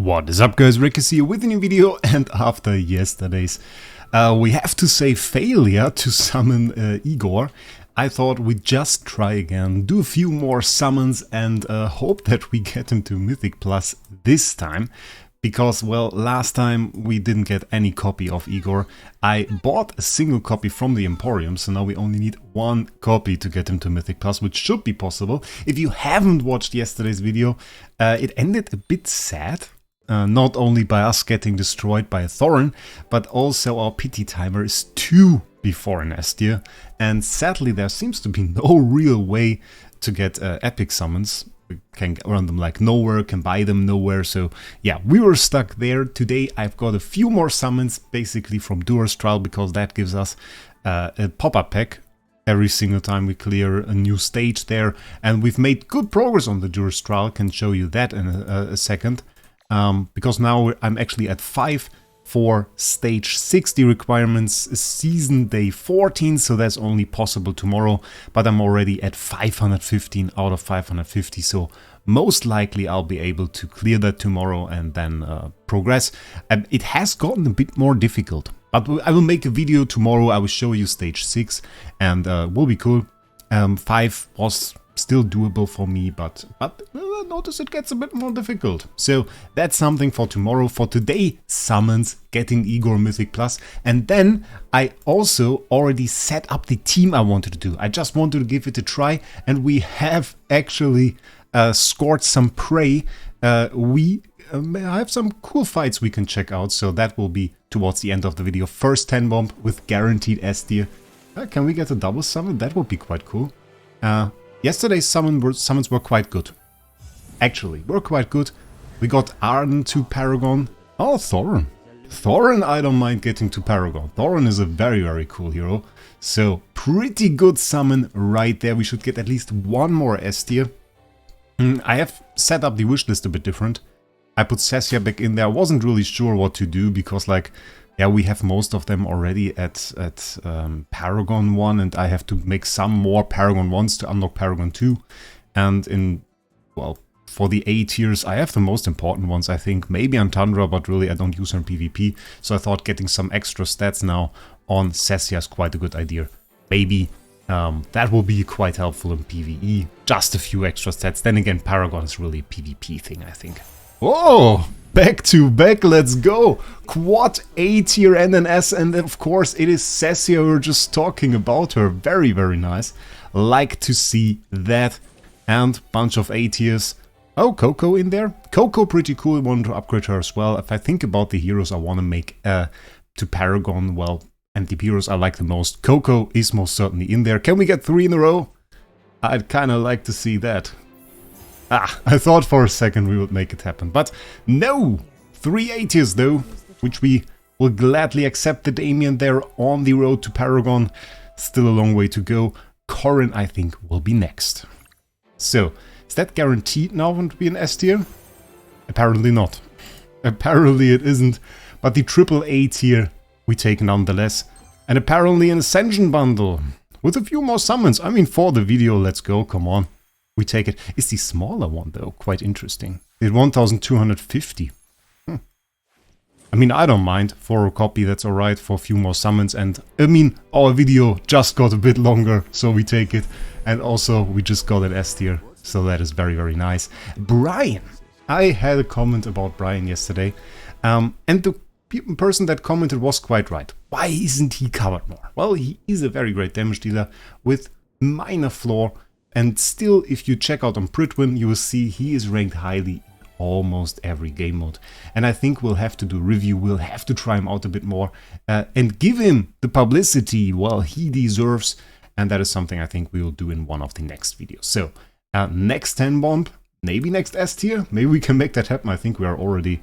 What is up, guys? Wraec is here with a new video, and after yesterday's we have to say failure to summon Igor, I thought we'd just try again, do a few more summons and hope that we get him to Mythic Plus this time. Because, well, last time we didn't get any copy of Igor. I bought a single copy from the Emporium, so now we only need one copy to get him to Mythic Plus, which should be possible. If you haven't watched yesterday's video, it ended a bit sad. Not only by us getting destroyed by a Thorin, but also our pity timer is 2 before an S tier. And sadly there seems to be no real way to get epic summons. We can run them like nowhere, can buy them nowhere, so yeah, we were stuck there. Today I've got a few more summons, basically from Doer's Trial, because that gives us a pop-up pack every single time we clear a new stage there. And we've made good progress on the Doer's Trial, can show you that in a second. Because now I'm actually at 5 for stage 60 requirements, season day 14, so that's only possible tomorrow, but I'm already at 515 out of 550, so most likely I'll be able to clear that tomorrow and then progress. It has gotten a bit more difficult, but I will make a video tomorrow. I will show you stage 6 and will be cool. 5 was still doable for me, but notice it gets a bit more difficult. So that's something for tomorrow. For today, summons, getting Igor Mythic Plus, and then I also already set up the team I wanted to do. I just wanted to give it a try, and we have actually scored some prey. We have some cool fights we can check out, so that will be towards the end of the video. First 10 bomb with guaranteed S tier. Can we get a double summon? That would be quite cool. Yesterday's summons were quite good. Actually, were quite good. We got Arden to Paragon. Oh, Thorin. Thorin I don't mind getting to Paragon. Thorin is a very, very cool hero. So, pretty good summon right there. We should get at least one more S tier. I have set up the wishlist a bit different. I put Sessia back in there. I wasn't really sure what to do because, like, yeah, we have most of them already at Paragon 1, and I have to make some more Paragon 1s to unlock Paragon 2. And in, well, for the A tiers, I have the most important ones, I think. Maybe on Tundra, but really I don't use her in PvP. So I thought getting some extra stats now on Sessia is quite a good idea. Maybe that will be quite helpful in PvE. Just a few extra stats. Then again, Paragon is really a PvP thing, I think. Oh! Back to back, let's go! Quad A tier and an S, and of course it is Sessia, we were just talking about her. Very, very nice. Like to see that. And bunch of A tiers. Oh, Coco in there. Coco pretty cool, I wanted to upgrade her as well. If I think about the heroes I want to make to Paragon, well, and the heroes I like the most, Coco is most certainly in there. Can we get 3 in a row? I'd kind of like to see that. I thought for a second we would make it happen, but no! 3 A tiers though, which we will gladly accept. The Damien there on the road to Paragon. Still a long way to go. Corrin, I think, will be next. So, is that guaranteed now to be an S tier? Apparently not. Apparently it isn't, but the triple A tier we take nonetheless. And apparently an Ascension bundle with a few more summons. I mean, for the video, let's go, come on. We take it. Is the smaller one though quite interesting? It's 1250. I mean, I don't mind. For a copy, that's alright. For a few more summons. And I mean, our video just got a bit longer, so we take it. And also, we just got an S tier, so that is very, very nice. Brian! I had a comment about Brian yesterday. And the person that commented was quite right. Why isn't he covered more? Well, he is a very great damage dealer with minor flaw. And still, if you check out on Pritwin, you will see he is ranked highly in almost every game mode. And I think we'll have to do a review, we'll have to try him out a bit more and give him the publicity, well, he deserves. And that is something I think we will do in one of the next videos. So, next 10 bomb, maybe next S tier, maybe we can make that happen. I think we are already,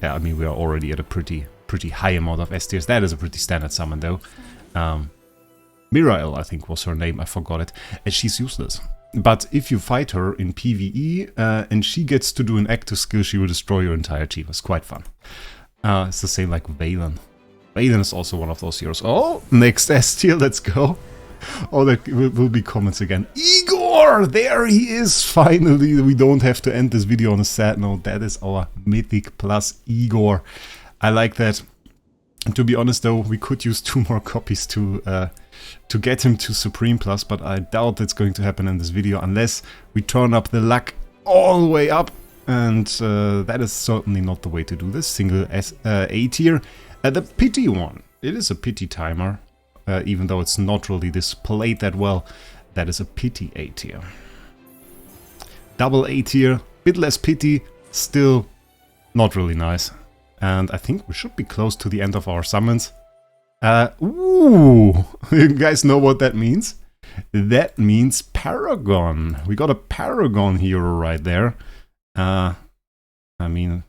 yeah, I mean, we are already at a pretty high amount of S tiers. That is a pretty standard summon though. Mirael, I think was her name, I forgot it, and she's useless. But if you fight her in PvE and she gets to do an active skill, she will destroy your entire team. It's quite fun. It's the same like Valen. Valen is also one of those heroes. Oh, next S tier, let's go. Oh, there will be comments again. Igor! There he is! Finally, we don't have to end this video on a sad note. That is our Mythic plus Igor. I like that. And to be honest though, we could use 2 more copies to get him to Supreme Plus, but I doubt that's going to happen in this video unless we turn up the luck all the way up. And that is certainly not the way to do this. Single A tier. The pity one. It is a pity timer. Even though it's not really displayed that well. That is a pity A tier. Double A tier. Bit less pity. Still not really nice. And I think we should be close to the end of our summons. Ooh! You guys know what that means? That means Paragon. We got a Paragon hero right there. I mean,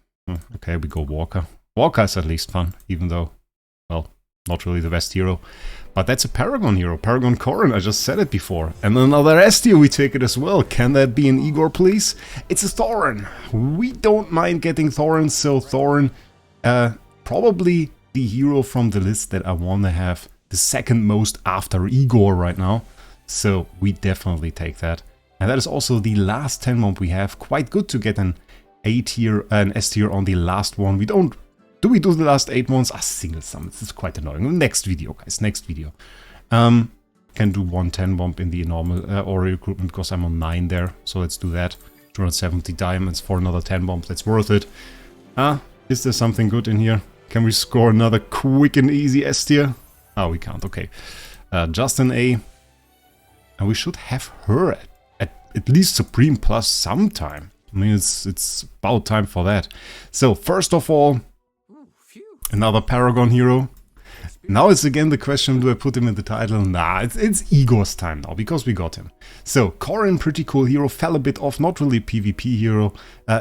okay, we go Walker. Walker is at least fun, even though, well, not really the best hero. But that's a Paragon hero, Paragon Corrin, I just said it before. And another S tier we take it as well. Can that be an Igor, please? It's a Thorin. We don't mind getting Thorin, so Thorin, probably the hero from the list that I want to have the second most after Igor right now. So we definitely take that. And that is also the last 10 month we have. Quite good to get an A tier, an S tier on the last one. We don't... Do we do the last 8 ones? Ah, single summons. It's quite annoying. Next video, guys. Next video. Can do 1 10 bump in the normal Ori recruitment because I'm on 9 there. So let's do that. 270 diamonds for another 10 bump. That's worth it. Is there something good in here? Can we score another quick and easy S tier? Oh, we can't. Okay. Just an A. And we should have her at least Supreme Plus sometime. I mean, it's about time for that. So, first of all, another Paragon hero. Now it's again the question, do I put him in the title? Nah, it's Igor's time now, because we got him. So, Corrin, pretty cool hero, fell a bit off, not really a PvP hero,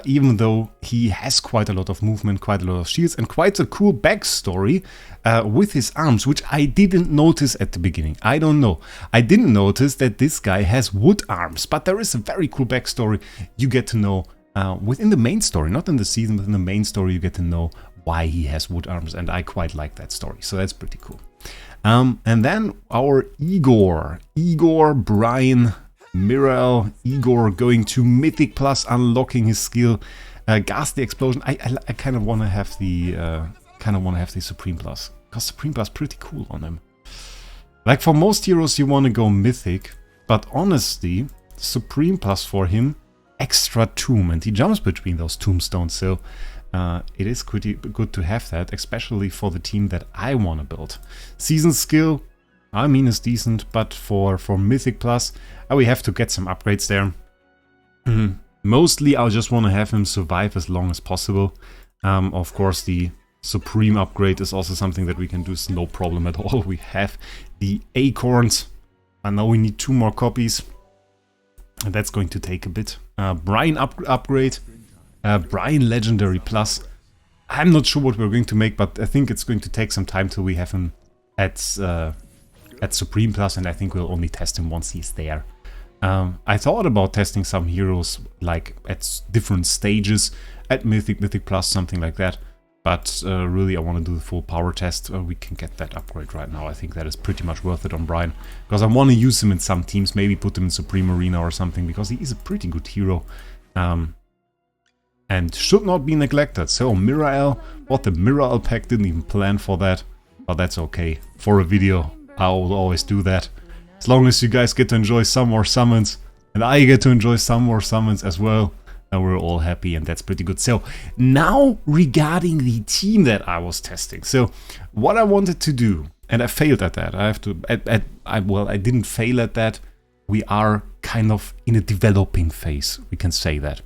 even though he has quite a lot of movement, quite a lot of shields, and quite a cool backstory with his arms, which I didn't notice at the beginning. I don't know. I didn't notice that this guy has wood arms, but there is a very cool backstory you get to know within the main story, not in the season, but in the main story you get to know why he has wood arms, and I quite like that story, so that's pretty cool. And then our Igor, Brian, Mirael, Igor going to Mythic Plus, unlocking his skill, Ghastly Explosion. I kind of want to have the Supreme Plus, because Supreme Plus pretty cool on him. Like for most heroes you want to go Mythic, but honestly, Supreme Plus for him, extra tomb, and he jumps between those tombstones, so it is pretty good to have that, especially for the team that I want to build. Season skill, I mean, is decent, but for Mythic Plus, we have to get some upgrades there. Mostly, I just want to have him survive as long as possible. Of course, the Supreme upgrade is also something that we can do, it's no problem at all. We have the Acorns, and now we need 2 more copies, and that's going to take a bit. Brian upgrade. Brian Legendary Plus. I'm not sure what we're going to make, but I think it's going to take some time till we have him at Supreme Plus, and I think we'll only test him once he's there. I thought about testing some heroes like at different stages, at Mythic Plus, something like that. But really I want to do the full power test. We can get that upgrade right now. I think that is pretty much worth it on Brian, because I want to use him in some teams, maybe put him in Supreme Arena or something, because he is a pretty good hero. And should not be neglected. So Mirael, what the Mirael pack, didn't even plan for that. But that's okay. For a video, I will always do that. As long as you guys get to enjoy some more summons, and I get to enjoy some more summons as well, and we're all happy, and that's pretty good. So now regarding the team that I was testing. So what I wanted to do, and I failed at that. I have to, well, I didn't fail at that. We are kind of in a developing phase, we can say that.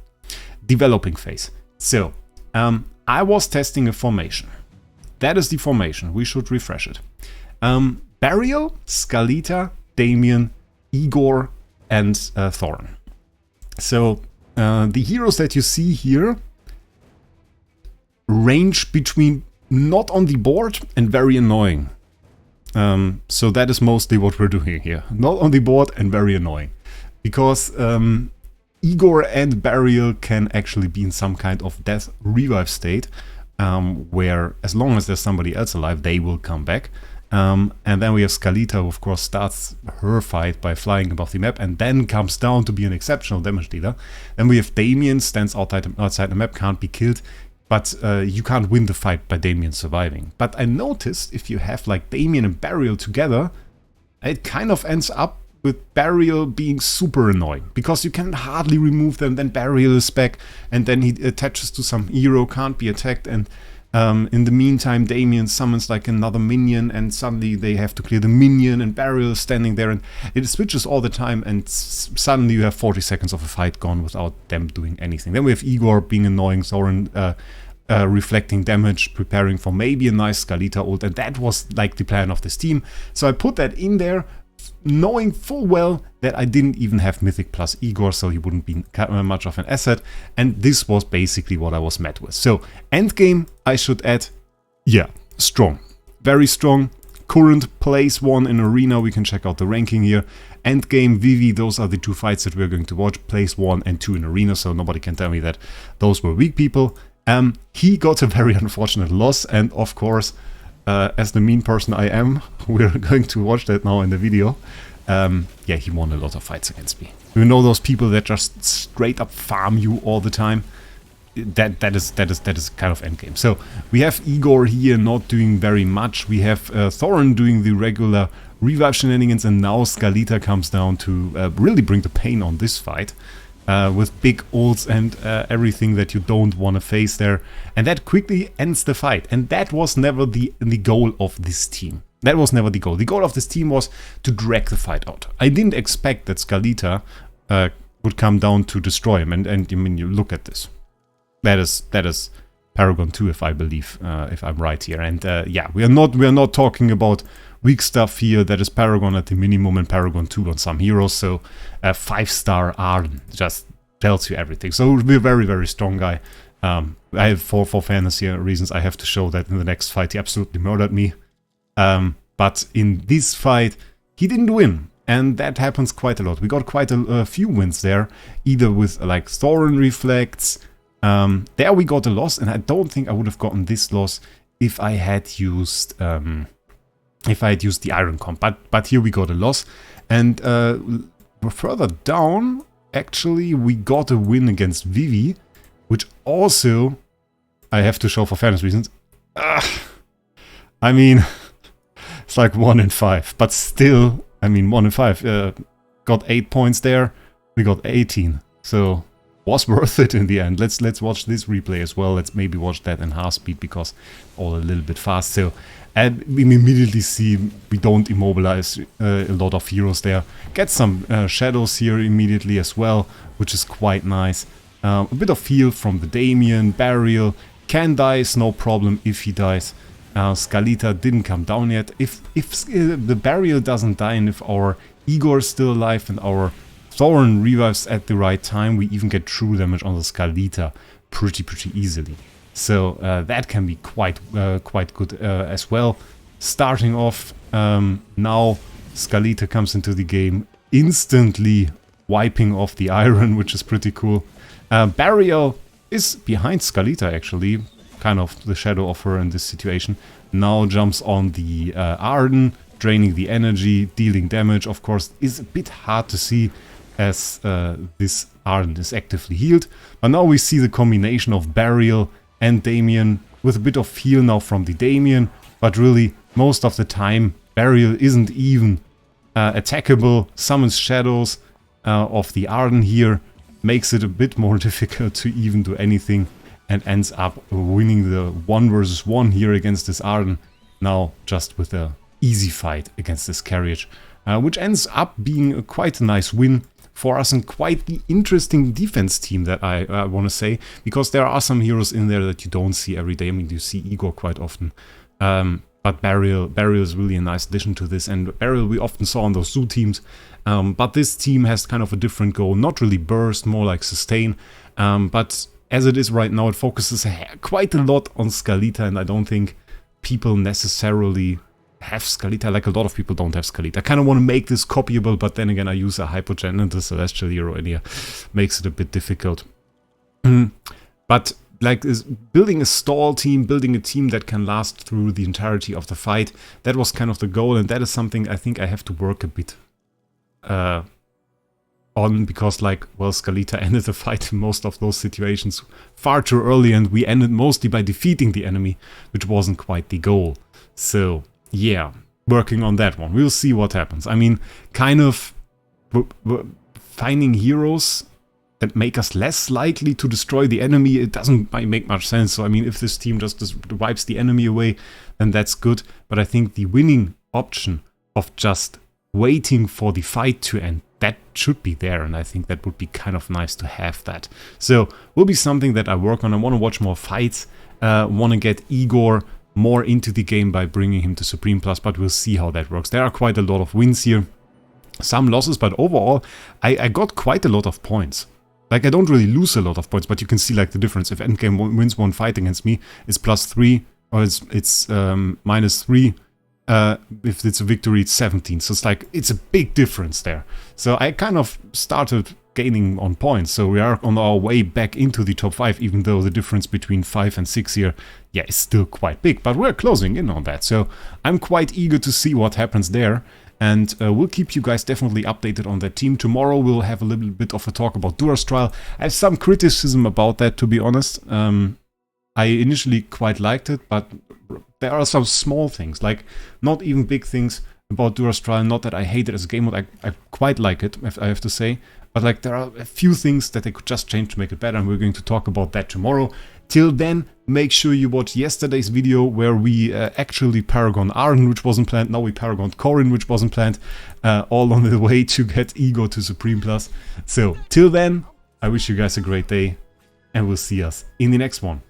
Developing phase. So, I was testing a formation. That is the formation. We should refresh it. Burial, Scalita, Damien, Igor, and Thorin. So, the heroes that you see here range between not on the board and very annoying. So that is mostly what we're doing here. Not on the board and very annoying. Because Igor and Burial can actually be in some kind of death revive state, where as long as there's somebody else alive, they will come back. And then we have Scalita, who of course starts her fight by flying above the map and then comes down to be an exceptional damage dealer. Then we have Damien, stands outside the map, can't be killed, but you can't win the fight by Damien surviving. But I noticed if you have like Damien and Burial together, it kind of ends up with Burial being super annoying, because you can hardly remove them, then Burial is back, and then he attaches to some hero, can't be attacked, and in the meantime Damien summons like another minion, and suddenly they have to clear the minion, and Burial is standing there, and it switches all the time, and suddenly you have 40 seconds of a fight gone without them doing anything. Then we have Igor being annoying, Thorin reflecting damage, preparing for maybe a nice Scalita ult, and that was like the plan of this team. So I put that in there, knowing full well that I didn't even have Mythic plus Igor, so he wouldn't be much of an asset, and this was basically what I was met with. So endgame, I should add, yeah, strong, very strong. Current place 1 in arena, we can check out the ranking here. Endgame, Vivi, those are the two fights that we're going to watch, place 1 and 2 in arena, so nobody can tell me that those were weak people. He got a very unfortunate loss, and of course, as the mean person I am, we're going to watch that now in the video. Yeah, he won a lot of fights against me. You know those people that just straight up farm you all the time? That is kind of endgame. So we have Igor here not doing very much. We have Thorin doing the regular revive shenanigans, and now Scalita comes down to really bring the pain on this fight. With big ults and everything that you don't want to face there. And that quickly ends the fight. And that was never the goal of this team. That was never the goal. The goal of this team was to drag the fight out. I didn't expect that Scalita would come down to destroy him. And I mean, you look at this. That is Paragon 2, if I believe, if I'm right here. And yeah, we are not talking about weak stuff here. That is Paragon at the minimum and Paragon 2 on some heroes. So 5-star Arden just tells you everything. So we're very, very strong guy. I have for fantasy reasons, I have to show that in the next fight he absolutely murdered me. But in this fight, he didn't win. And that happens quite a lot. We got quite a few wins there, either with like Thorin reflects. There we got a loss, and I don't think I would have gotten this loss if I had used the Iron Comp. But here we got a loss, and further down, actually, we got a win against Vivi, which also I have to show for fairness reasons. I mean, it's like 1 in 5, but still, I mean, 1 in 5. Got 8 points there. We got 18, so was worth it in the end. Let's watch this replay as well. Let's maybe watch that in half speed, because all a little bit fast. So, and we immediately see we don't immobilize a lot of heroes there. Get some shadows here immediately as well, which is quite nice. A bit of heal from the Damien. Burial can die, no problem if he dies. Scalita didn't come down yet. If the Burial doesn't die, and if our Igor is still alive and our Thorin revives at the right time, we even get true damage on the Scalita pretty easily. So that can be quite good as well. Starting off, now Scalita comes into the game, instantly wiping off the iron, which is pretty cool. Burial is behind Scalita actually, kind of the shadow of her in this situation. Now jumps on the Arden, draining the energy, dealing damage. Of course, is a bit hard to see as this Arden is actively healed. But now we see the combination of Burial and Damien, with a bit of heal now from the Damien, but really most of the time Burial isn't even attackable. Summons shadows of the Arden here, makes it a bit more difficult to even do anything, and ends up winning the 1 versus 1 here against this Arden, now just with a easy fight against this Carriage, which ends up being quite a nice win for us, and quite the interesting defense team that I want to say, because there are some heroes in there that you don't see every day. I mean, you see Igor quite often, but Burial is really a nice addition to this, and Burial we often saw on those zoo teams, but this team has kind of a different goal, not really burst, more like sustain, but as it is right now, it focuses quite a lot on Scalita, and I don't think people necessarily have Scalita, like a lot of people don't have Scalita. I kind of want to make this copyable, but then again I use a Hypogen and the Celestial hero in here, makes it a bit difficult. But like is building a stall team, building a team that can last through the entirety of the fight. That was kind of the goal, and that is something I think I have to work a bit on, because like, well, Scalita ended the fight in most of those situations far too early, and we ended mostly by defeating the enemy, which wasn't quite the goal. So yeah, working on that one. We'll see what happens. I mean, kind of finding heroes that make us less likely to destroy the enemy, it doesn't make much sense. So I mean, if this team just wipes the enemy away, then that's good. But I think the winning option of just waiting for the fight to end, that should be there, and I think that would be kind of nice to have that. So will be something that I work on. I want to watch more fights, want to get Igor more into the game by bringing him to Supreme Plus, but we'll see how that works. There are quite a lot of wins here, some losses, but overall I got quite a lot of points. Like, I don't really lose a lot of points, but you can see like the difference. If Endgame wins one fight against me, it's +3, or it's -3. If it's a victory, it's 17. So it's like, it's a big difference there. So I kind of started gaining on points. So we are on our way back into the top 5, even though the difference between 5 and 6 here, yeah, is still quite big. But we're closing in on that. So I'm quite eager to see what happens there. And we'll keep you guys definitely updated on that team. Tomorrow we'll have a little bit of a talk about Durastrile. I have some criticism about that, to be honest. I initially quite liked it, but there are some small things, like not even big things about Durastrile. Not that I hate it as a game mode, I quite like it, I have to say. But like, there are a few things that they could just change to make it better, and we're going to talk about that tomorrow. Till then, make sure you watch yesterday's video where we actually Paragon Arden, which wasn't planned. Now we Paragon Corin, which wasn't planned. All on the way to get Igor to Supreme Plus. So, till then, I wish you guys a great day, and we'll see us in the next one.